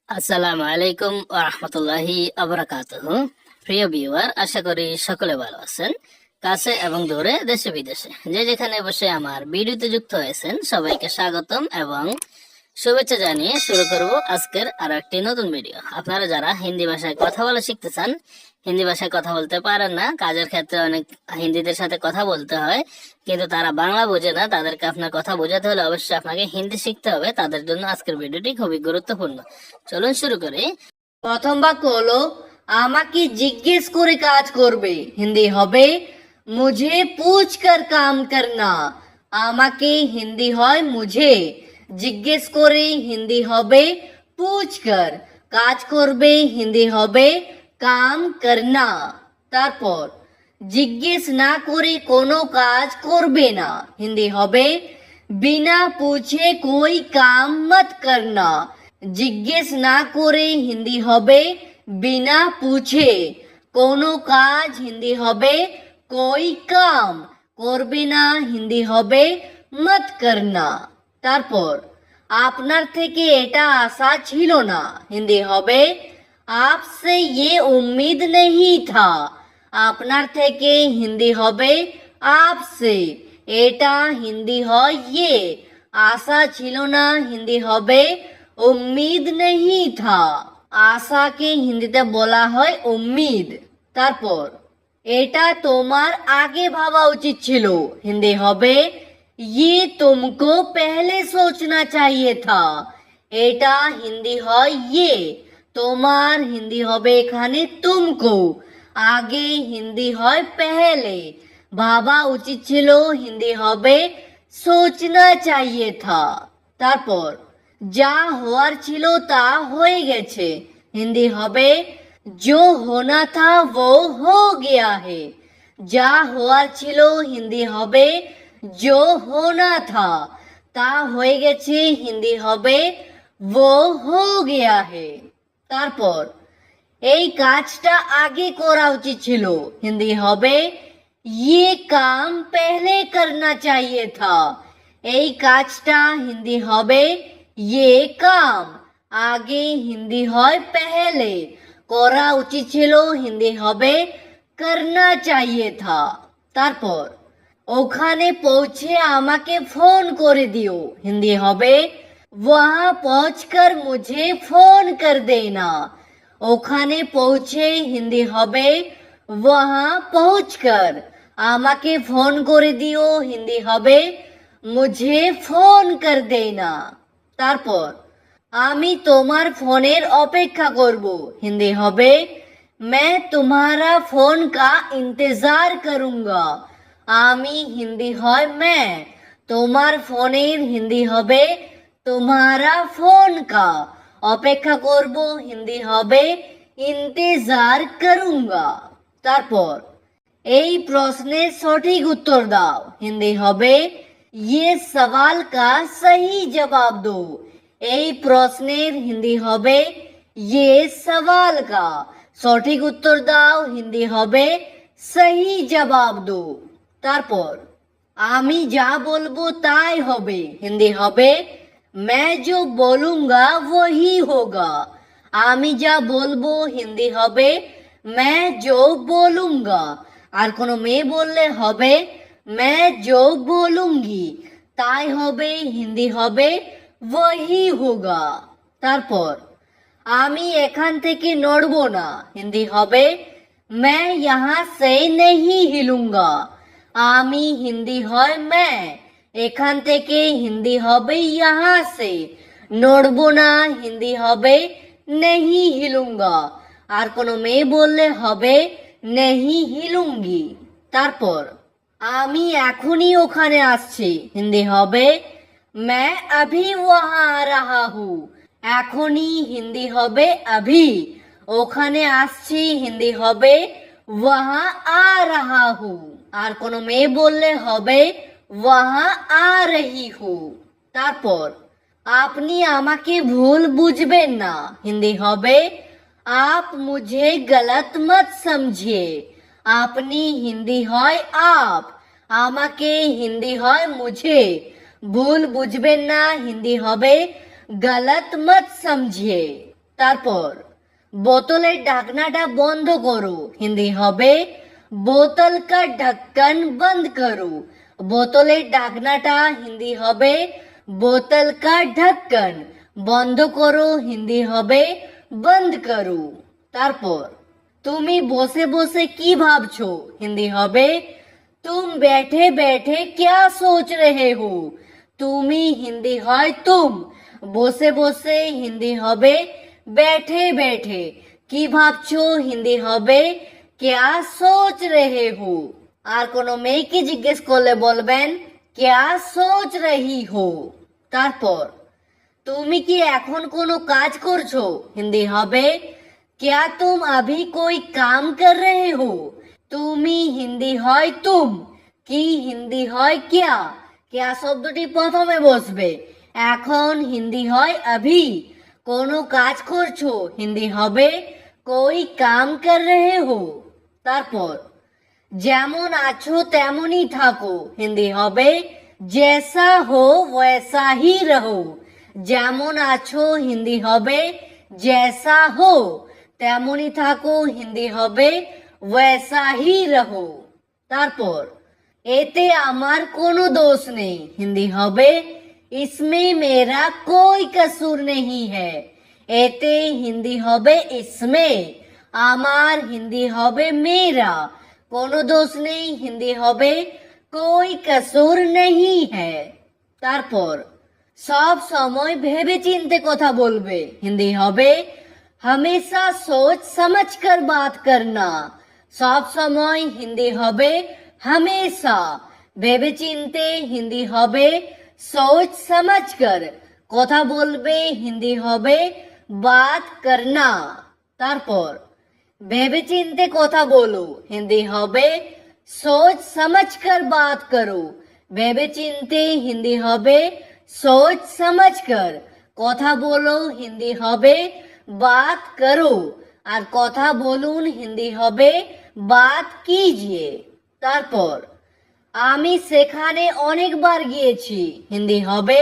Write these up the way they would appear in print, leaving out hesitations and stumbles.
আসসালামু আলাইকুম ওয়া রাহমাতুল্লাহি ওয়া বারাকাতুহু। প্রিয় ভিউয়ার, আশা করি সকলে ভালো আছেন। কাছে এবং দূরে, দেশে বিদেশে যে যেখানে বসে আমার ভিডিওতে যুক্ত হয়েছেন সবাইকে স্বাগতম এবং শুভেচ্ছা জানিয়ে শুরু করব আজকের আরো একটি নতুন ভিডিও। আপনারা যারা হিন্দি ভাষায় কথা বলা শিখতে চান, হিন্দি ভাষায় কথা বলতে পারেন না, কাজের ক্ষেত্রে অনেক হিন্দিদের সাথে কথা বলতে হয় কিন্তু তারা বাংলা বোঝে না, তাদেরকে আপনার কথা বোঝাতে হলে অবশ্যই আপনাকে হিন্দি শিখতে হবে। তাদের জন্য আজকের ভিডিওটি খুবই গুরুত্বপূর্ণ। চলুন শুরু করি। প্রথম বাক্য হলো আমাকে জিজ্ঞেস করে কাজ করবে। হিন্দি হবে মুঝে পুছ কর কাম করনা। আমাকে হিন্দি হয় মুঝে, জিজ্ঞেস করে হিন্দি হবে পুছ কর, কাজ করবে হিন্দি হবে কাম করনা। তারপর জিজ্ঞেস না করে কোনো কাজ করবে না, হিন্দি হবে বিনা পুছে কোই কাম মত করনা। জিজ্ঞেস না করে হিন্দি হবে বিনা পুছে, কোনো কাজ হিন্দি হবে কোই কাম, করবে না হিন্দি হবে মত করনা। তারপর আপনার থেকে এটা আশা ছিল না, হিন্দি হবে आपसे ये उम्मीद नहीं था। আপনার থেকে হিন্দি হবে आपसे, এটা হিন্দি হয় ইয়ে, আশা ছিল না হিন্দি হবে উম্মিদ নেহি থা। আশাকে হিন্দিতে বলা হয় উম্মিদ। তারপর এটা তোমার আগে ভাবা উচিত ছিল, হিন্দি হবে ये तुमको पहले सोचना चाहिए था। এটা হিন্দি হয় ইয়ে, তোমার হিন্দি হবে এখানে তুমকো, আগে হিন্দি হয় পেহলে, ভাবা উচিত ছিল হিন্দি হবে সোচনা চাইয়ে থা। তারপর যা হওয়ার ছিল তা হয়ে গেছে, হিন্দি হবে जो होना था वो हो गया है। যা হওয়ার ছিল হিন্দি হবে जो होना था, তা হয়ে গেছে হিন্দি হবে वो हो गया है। তারপর এই কাজটা আগে করা উচিত ছিল, হিন্দি হবে ये काम पहले करना चाहिए था। এই কাজটা হিন্দি হবে ये काम, আগে হিন্দি হয় পেহলে, করা উচিত ছিল হিন্দি হবে करना चाहिए था। তারপর ওখানে পৌঁছে আমাকে ফোন করে দিও, হিন্দি হবে वहां पहुंचकर मुझे फोन कर देना। ওখানে পৌঁছে হিন্দি হবে वहां पहुंचकर, আমাকে ফোন করে দিও হিন্দি হবে मुझे फोन कर देना। তারপর আমি তোমার ফোনের অপেক্ষা করব, হিন্দি হবে मैं तुम्हारा फोन का इंतजार करूंगा। আমি হিন্দি হয় मैं, তোমার ফোনের হিন্দি হবে तुम्हारा फोन का, অপেক্ষা করব হিন্দি হবে इंतजार करूंगा। তারপর এই প্রশ্নের সঠিক উত্তর দাও, হিন্দি হবে ये सवाल का सही जवाब दो। এই প্রশ্নের হিন্দি হবে ये सवाल का, সঠিক উত্তর দাও হিন্দি হবে সহি জবাব দো। তারপর আমি যা বলবো তাই হবে, হিন্দি হবে मैं जो बोलूंगा वही होगा। আমি যা বলবো হিন্দি হবে मैं जो बोलूंगा, আর কোনো মেয়ে বললে হবে मैं जो बोलूंगी, তাই হবে হিন্দি হবে वही होगा। তারপর আমি এখান থেকে নড়বো না, হিন্দি হবে मैं यहाँ से नहीं हिलूंगा। আমি হিন্দি হয় मैं, এখান থেকে হিন্দি হবে यहाँ से, নড়বো না হিন্দি হবে नहीं हिलूंगा, আর কোনো মেয়ে বললে হবে नहीं हिलूंगी। তারপর আমি এখনই ওখানে আসছি, হিন্দি হবে मैं अभी वहाँ आ रहा हूँ। এখনই হিন্দি হবে अभी, ওখানে আসছি হিন্দি হবে वहाँ आ रहा हूँ, আর কোনো মেয়ে বললে হবে वहाँ आ रही हूँ। তারপর আপনি আমাকে ভুল বুঝবেন না, হিন্দি হবে आप मुझे गलत मत समझिए। আপনি হিন্দি হয় आप, আমাকে হিন্দি হয় मुझे, ভুল বুঝবেন না হিন্দি হবে गलत मत समझिए। তারপর বোতলের ঢাকনাটা বন্ধ করো, হিন্দি হবে বোতল কা ঢক্কন বন্ধ করো। বোতলের ঢাকনাটা হিন্দি হবে বোতল কা ঢক্কন বন্ধ করো, হিন্দি হবে বন্ধ করো। তারপর তুমি বসে বসে কি ভাবছো, হিন্দি হবে तुम बैठे बैठे क्या सोच रहे हो। তুমি হিন্দি হয় তুম, বসে বসে হিন্দি হবে बैठे बैठे, কি ভাবছো হিন্দি হবে क्या सोच रहे हो। আর কোনো মেয়েকে জিজ্ঞেস করলে বলবেন क्या सोच रही हो। তারপর তুমি কি এখন কোনো কাজ করছো, হিন্দি হবে क्या तुम अभी कोई काम कर रहे हो। তুমি হিন্দি হয় তুম, কি হিন্দি হয় क्या, क्या শব্দটি প্রথমে বসবে। এখন হিন্দি হয় अभी, কোনো কাজ করছো, হিন্দি হবে कोई काम कर रहे हो। তারপর যেমন আছো তেমনই থাকো, হিন্দি হবে जैसा हो वैसा ही रहो। যেমন আছো হিন্দি হবে जैसा हो, তেমনই থাকো, হিন্দি হবে वैसा ही रहो। তারপর এতে আমার কোনো দোষ নেই, হিন্দি হবে इसमें मेरा कोई कसूर नहीं है। এতে হিন্দি হবে इसमें, আমার হিন্দি হবে मेरा, কোনো দোষ নেই, হিন্দি হবে कोई कसूर नहीं है। তারপর সব সময় ভেবে চিন্তে কথা বলবে, হিন্দি হবে हमेशा सोच समझ कर बात करना। সব সময় হিন্দি হবে हमेशा, ভেবে চিনতে হিন্দি হবে सोच समझ कर, কথা বলবে হিন্দি হবে बात करना। তারপর ভেবে চিনতে কথা বলো, হিন্দি হবে सोच समझ कर बात करो। ভেবে চিনতে হিন্দি হবে सोच समझ कर, কথা বলো, হিন্দি হবে बात करो। আর কথা বলুন, হিন্দি হবে बात कीजिए। তারপর আমি সেখানে অনেকবার গিয়েছি, হিন্দি হবে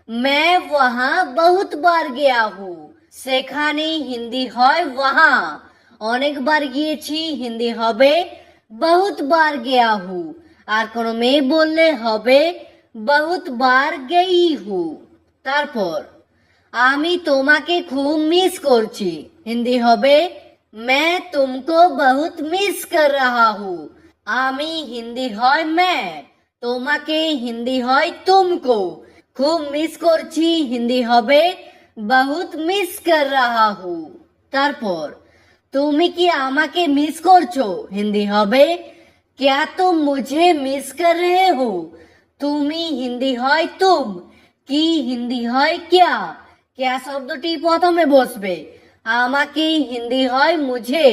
मैं वहाँ बहुत बार गया हूँ। সেখানে হিন্দি হয় वहाँ, অনেকবার গিয়েছি, হিন্দি হবে बहुत बार गया हूँ। আর কোনো মেয়ে বললে হবে बहुत बार गई हूँ। তারপর আমি তোমাকে খুব মিস করছি, হিন্দি হবে मैं तुमको बहुत मिस कर रहा हूँ। আমি হিন্দি হয় मैं, তোমাকে হিন্দি হয় तुमको, খুব মিস করছি, হিন্দি হবে बहुत मिस कर रहा हूँ। তারপর তুমি কি আমাকে মিস করছো, হিন্দি হবে क्या तुम मुझे मिस कर रहे हो। তুমি হিন্দি হয় तुम, কি হিন্দি হয় क्या, क्या শব্দটি প্রথমে বসবে। আমাকে হিন্দি হয় मुझे,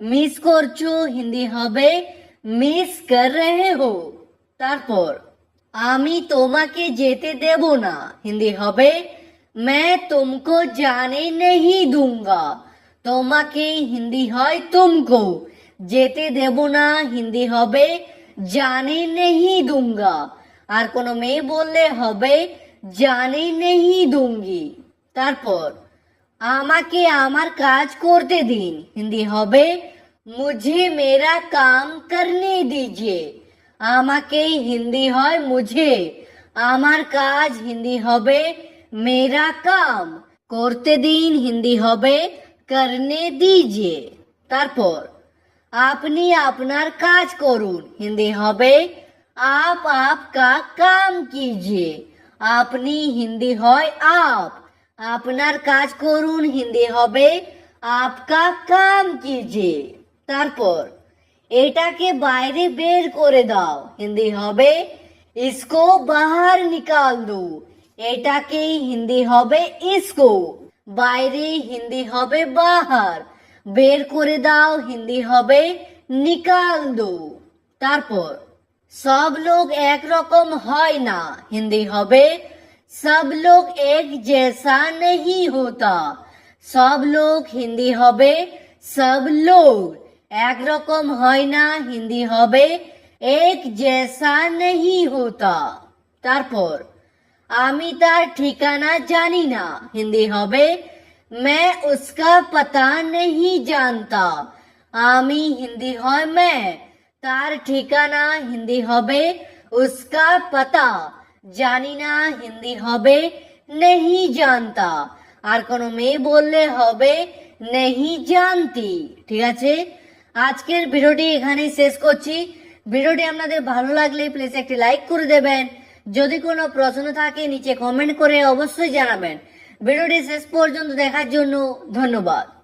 মিস করছো হিন্দি হবে মিস कर रहे हो। তারপর আমি তোমাকে যেতে দেব না, হিন্দি হবে मैं तुमको जाने नहीं दूंगा। তোমাকে হিন্দি হয় तुमको, যেতে দেব না, হিন্দি হবে जाने नहीं दूंगा। আর কোনো মেয়ে বললে হবে जाने नहीं दूंगी। তারপর আমাকে আমার কাজ করতে দিন, হিন্দি হবে मुझे मेरा काम करने दीजिए। আমাকে হিন্দি হয় मुझे, আমার কাজ হিন্দি হবে मेरा काम, করতে দিন হিন্দি হবে करने दीजिए। তারপর আপনি আপনার কাজ করুন, হিন্দি হবে आप आपका काम कीजिए। আপনি হিন্দি হয় आप, আপনার কাজ করুন, হিন্দি হবে आपका काम कीजिए। তারপর এটাকে বাইরে বের করে দাও, হিন্দি হবে इसको बाहर निकाल दो। এটাকে হিন্দি হবে इसको, বাইরে হিন্দি হবে बाहर, বের করে দাও, হিন্দি হবে निकाल दो। তারপর সব লোক একরকম হয় না, হিন্দি হবে सब लोग एक जैसा नहीं होता। सब लोग হিন্দি হবে सब लोग, একরকম হয় না, হিন্দি হবে एक जैसा नहीं होता। তারপর আমি তার ঠিকানা জানি না, হিন্দি হবে मैं उसका पता नहीं जानता আমি হিন্দি হয় मैं তার ঠিকানা হিন্দি হবে उसका पता জানি না হিন্দি হবে नहीं जानता আর কোনো মেয়ে বললে হবে नहीं जानती ঠিক আছে আজকের ভিডিওটি এখানেই শেষ করছি ভিডিওটি আপনাদের ভালো লাগলে প্লিজ একটি লাইক করে দেবেন যদি কোনো প্রশ্ন থাকে নিচে কমেন্ট করে অবশ্যই জানাবেন ভিডিওটি শেষ পর্যন্ত দেখার জন্য ধন্যবাদ